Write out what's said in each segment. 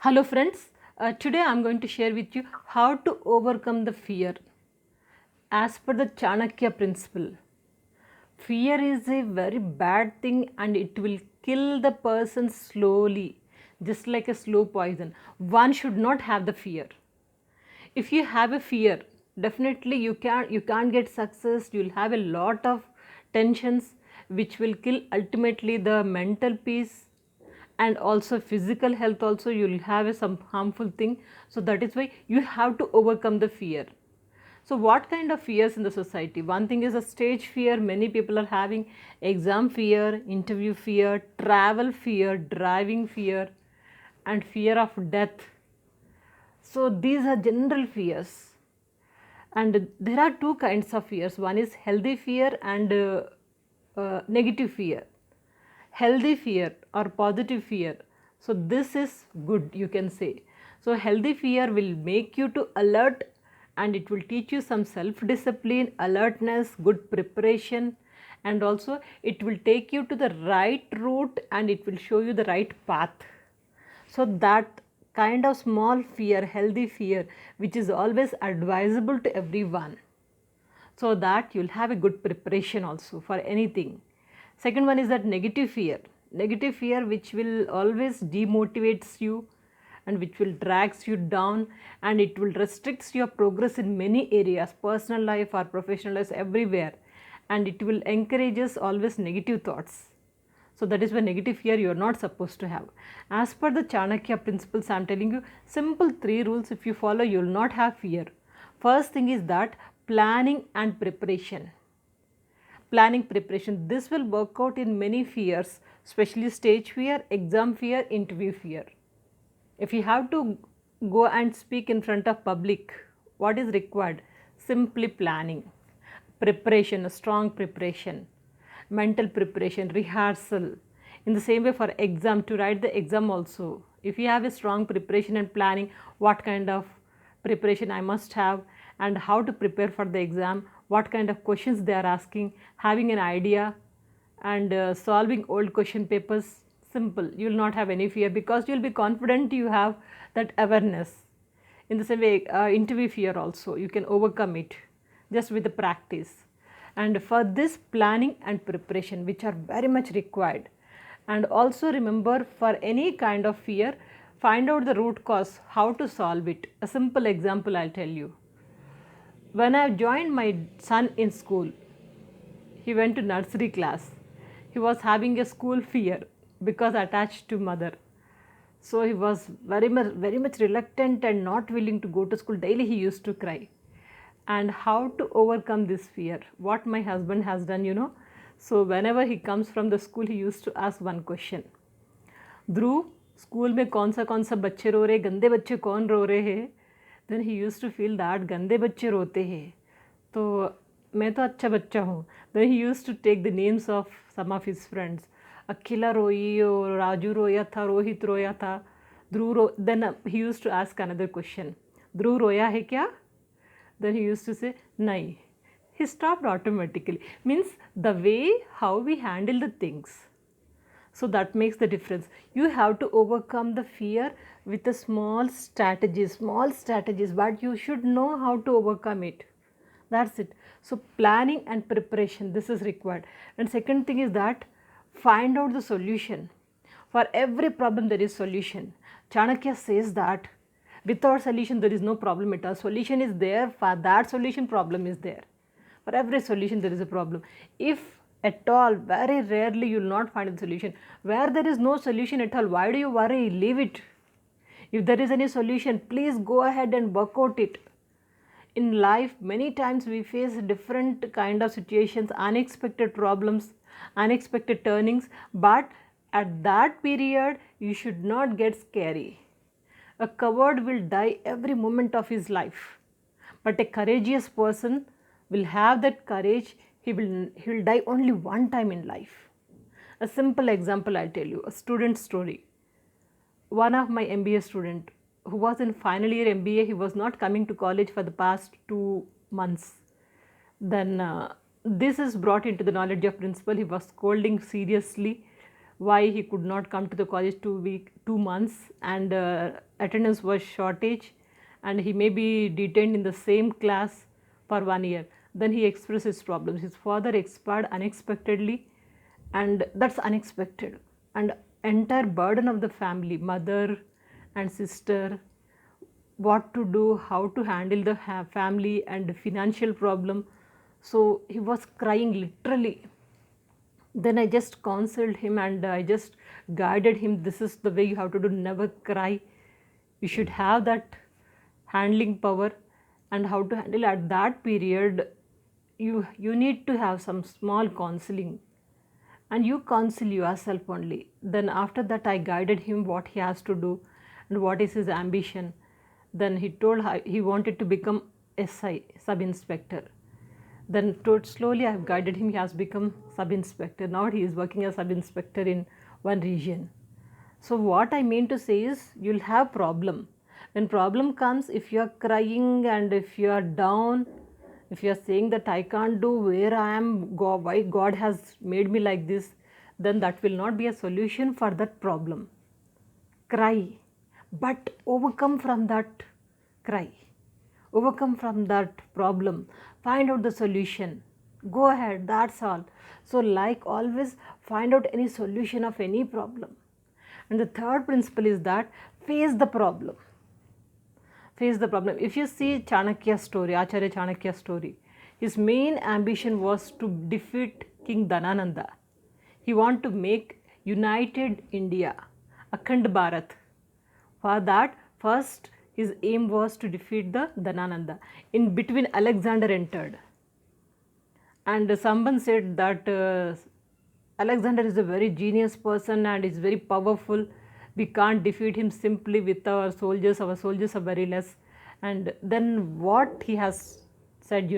Hello friends, today I am going to share with you how to overcome the fear as per the Chanakya principle. Fear is a very bad thing and it will kill the person slowly, just like a slow poison. One should not have the fear. If you have a fear, definitely you can't get success. You'll have a lot of tensions which will kill ultimately the mental peace and also physical health. Also you'll have some harmful thing. So that is why you have to overcome the fear. So what kind of fears in the society? One thing is a stage fear. Many people are having exam fear, interview fear, travel fear, driving fear, and fear of death. So these are general fears. And there are two kinds of fears. One is healthy fear and negative fear. Healthy fear or positive fear. So this is good, you can say. So healthy fear will make you to alert and it will teach you some self-discipline, alertness, good preparation, and also it will take you to the right route and it will show you the right path. So that kind of small fear, healthy fear, which is always advisable to everyone, so that you'll have a good preparation also for anything. Second one is that negative fear which will always demotivates you and which will drags you down and it will restricts your progress in many areas, personal life or professional life, everywhere, and it will encourages always negative thoughts. So that is why negative fear you are not supposed to have. As per the Chanakya principles, I am telling you simple 3 rules. If you follow, you will not have fear. First thing is that planning and preparation. Planning preparation. This will work out in many fears, especially stage fear, exam fear, interview fear. If you have to go and speak in front of public, what is required? Simply planning, preparation, a strong preparation, mental preparation, rehearsal. In the same way for exam, to write the exam also, if you have a strong preparation and planning, what kind of preparation I must have and how to prepare for the exam, what kind of questions they are asking, having an idea, and solving old question papers, simple. You will not have any fear because you will be confident, you have that awareness. In the same way, interview fear also, you can overcome it just with the practice. And for this, planning and preparation which are very much required. And also remember, for any kind of fear, find out the root cause, how to solve it. A simple example I'll tell you. When I joined my son in school, he went to nursery class. He was having a school fear because attached to mother. So he was very much reluctant and not willing to go to school. Daily he used to cry. And how to overcome this fear? What my husband has done. So whenever he comes from the school, he used to ask one question. Dhruv, school में कौन सा बच्चे रो रहे, गंदे बच्चे कौन रो रहे हैं? Then he used to feel that गंदे बच्चे रोते हैं, तो मैं तो अच्छा बच्चा हूँ. Then he used to take the names of some of his friends. अखिला रोई और राजू रोया था, रोहित रोया था, ध्रुव रो. Then he used to ask another question. ध्रुव रोया है क्या? Then he used to say, nahi. He stopped automatically. Means the way how we handle the things. So that makes the difference. You have to overcome the fear with a small strategies, but you should know how to overcome it. That's it. So planning and preparation, this is required. And second thing is that find out the solution. For every problem there is solution. Chanakya says that without solution there is no problem at all. Solution is there, for that solution problem is there. For every solution there is a problem. If at all, very rarely you will not find a solution. Where there is no solution at all, why do you worry? Leave it. If there is any solution, please go ahead and work out it. In life, many times we face different kind of situations, unexpected problems, unexpected turnings, but at that period, you should not get scary. A coward will die every moment of his life, but a courageous person will have that courage. He will die only one time in life. A simple example I'll tell you, a student story. One of my MBA student who was in final year MBA, he was not coming to college for the past 2 months. Then this is brought into the knowledge of principal. He was scolding seriously. why he could not come to the college 2 months, and attendance was shortage, and he may be detained in the same class for 1 year. Then he expressed his problems. His father expired unexpectedly, and that's unexpected. And entire burden of the family, mother and sister, what to do, how to handle the family and financial problem. So he was crying literally. Then I just counseled him and I just guided him, this is the way you have to do, never cry. You should have that handling power and how to handle at that period. You need to have some small counseling, and you counsel yourself only. Then after that I guided him what he has to do and what is his ambition. Then he told he wanted to become SI, sub-inspector. Then slowly I have guided him, he has become sub-inspector. Now he is working as sub-inspector in one region. So what I mean to say is, you'll have problem. When problem comes, if you are crying and if you are down, if you are saying that I can't do, where I am, why God has made me like this, then that will not be a solution for that problem. Cry, but overcome from that cry. Overcome from that problem. Find out the solution. Go ahead, that's all. So like always, find out any solution of any problem. And the third principle is that face the problem. Face the problem. If you see Chanakya's story, Acharya Chanakya's story, his main ambition was to defeat King Dhanananda. He wanted to make united India, Akhand Bharat. For that, first his aim was to defeat the Dhanananda. In between, Alexander entered. And someone said that Alexander is a very genius person and is very powerful. We can't defeat him simply with our soldiers are very less. And then what he has said,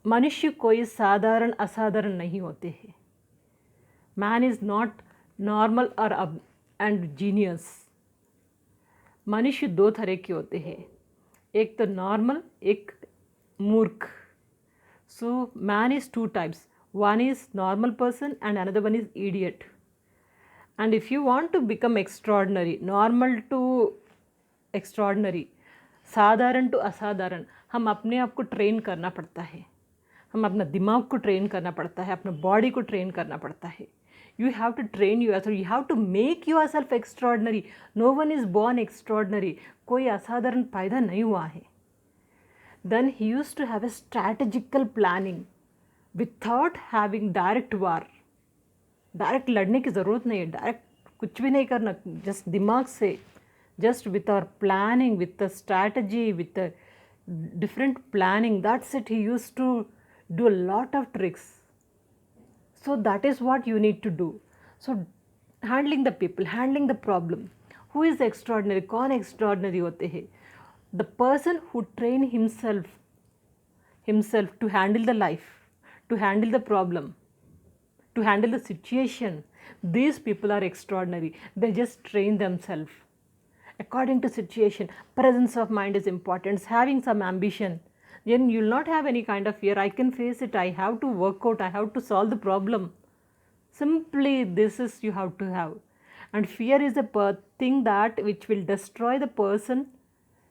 मनुष्य कोई साधारण असाधारण नहीं होते हैं. Man is not normal or and genius. मनुष्य दो तरह के होते हैं, एक तो नॉर्मल, एक मूर्ख. So man is two types. One is normal person and another one is idiot. And if you want to become extraordinary, normal to extraordinary, साधारण टू असाधारण, हम अपने आप को ट्रेन करना पड़ता है. हम अपना दिमाग को ट्रेन करना पड़ता है, अपना बॉडी को ट्रेन करना पड़ता है. You have to train yourself. You have to make yourself extraordinary. No one is born extraordinary. कोई असाधारण पैदा नहीं हुआ है. Then he used to have a strategical planning without having direct war. Direct लड़ने की ज़रूरत नहीं है, डायरेक्ट कुछ भी नहीं करना, जस्ट दिमाग से, just with our planning, with the strategy, with the different planning, that's it. He used to do a lot of tricks. So that is what you need to do. So handling the people, handling the problem. Who is extraordinary? कौन extraordinary होते हैं? The person who train himself to handle the life, to handle the problem, to handle the situation. These people are extraordinary. They just train themselves according to situation. Presence of mind is important. Having some ambition, then you will not have any kind of fear. I can face it. I have to work out. I have to solve the problem. Simply this is you have to have. And fear is a thing that which will destroy the person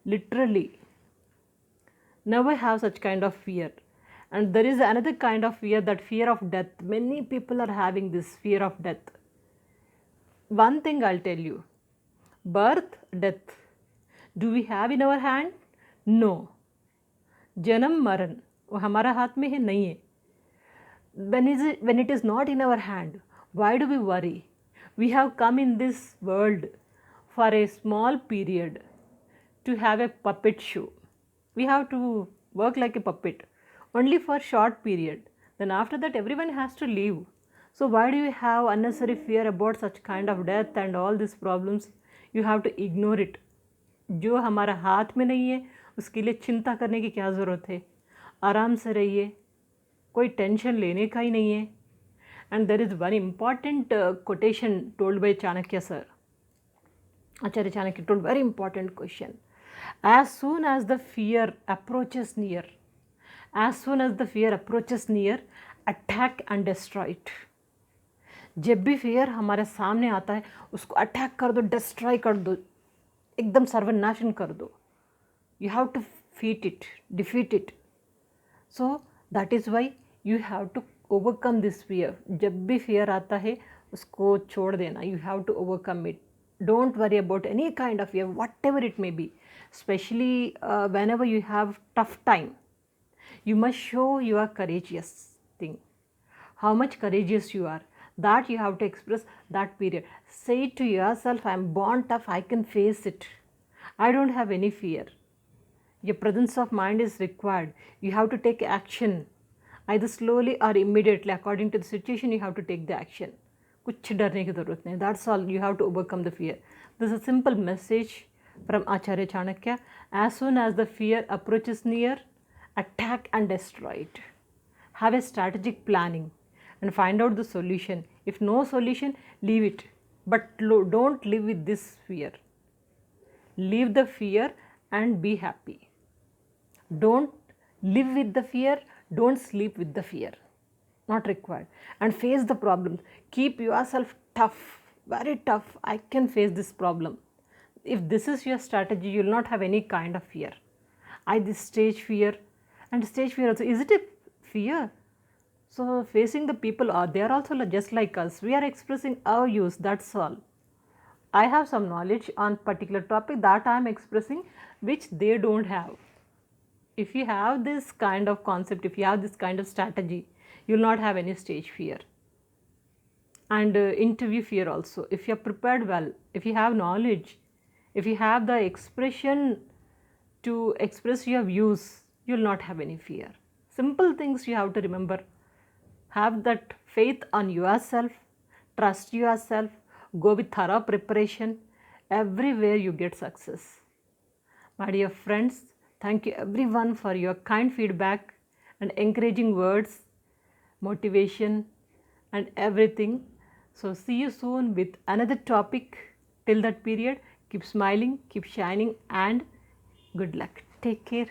literally. Never have such kind of fear. And there is another kind of fear, that fear of death. Many people are having this fear of death. One thing I'll tell you, birth, death, do we have in our hand? No. Janam maran, वो हमारा हाथ में है, नहीं है. When it is not in our hand, why do we worry? We have come in this world for a small period to have a puppet show. We have to work like a puppet only for short period. Then after that everyone has to leave. So why do you have unnecessary fear about such kind of death and all these problems? You have to ignore it. जो हमारा हाथ में नहीं है उसके लिए चिंता करने की क्या ज़रूरत है. आराम से रहिए, कोई टेंशन लेने का ही नहीं है. And there is one important quotation told by Chanakya sir. Acharya Chanakya told very important question. As soon as the fear approaches near, attack and destroy it. जब भी फियर हमारे सामने आता है उसको अटैक कर दो, डिस्ट्रॉय कर दो, एकदम सर्वनाशन कर दो. You have to defeat it. So that is why you have to overcome this fear. जब भी fear आता है उसको छोड़ देना. You have to overcome it. Don't worry about any kind of fear, whatever it may be. Especially whenever you have tough time, you must show you are courageous thing. How much courageous you are, that you have to express that period. Say to yourself, I am born tough, I can face it. I don't have any fear. Your presence of mind is required. You have to take action. Either slowly or immediately, according to the situation, you have to take the action. कुछ डरने की ज़रूरत नहीं. That's all. You have to overcome the fear. This is a simple message from Acharya Chanakya. As soon as the fear approaches near, attack and destroy it. Have a strategic planning and find out the solution. If no solution, leave it. But don't live with this fear. Leave the fear and be happy. Don't live with the fear, don't sleep with the fear. Not required. And face the problems. Keep yourself tough, very tough. I can face this problem. If this is your strategy, you will not have any kind of fear. This stage fear and stage fear also. Is it a fear? So facing the people, they are also just like us. We are expressing our views, that's all. I have some knowledge on particular topic that I am expressing which they don't have. If you have this kind of concept, if you have this kind of strategy, you will not have any stage fear. And interview fear also. If you are prepared well, if you have knowledge, if you have the expression to express your views, you will not have any fear. Simple things you have to remember. Have that faith on yourself, trust yourself, go with thorough preparation. Everywhere you get success. My dear friends, thank you everyone for your kind feedback and encouraging words, motivation and everything. So see you soon with another topic. Till that period, keep smiling, keep shining and good luck. Take care.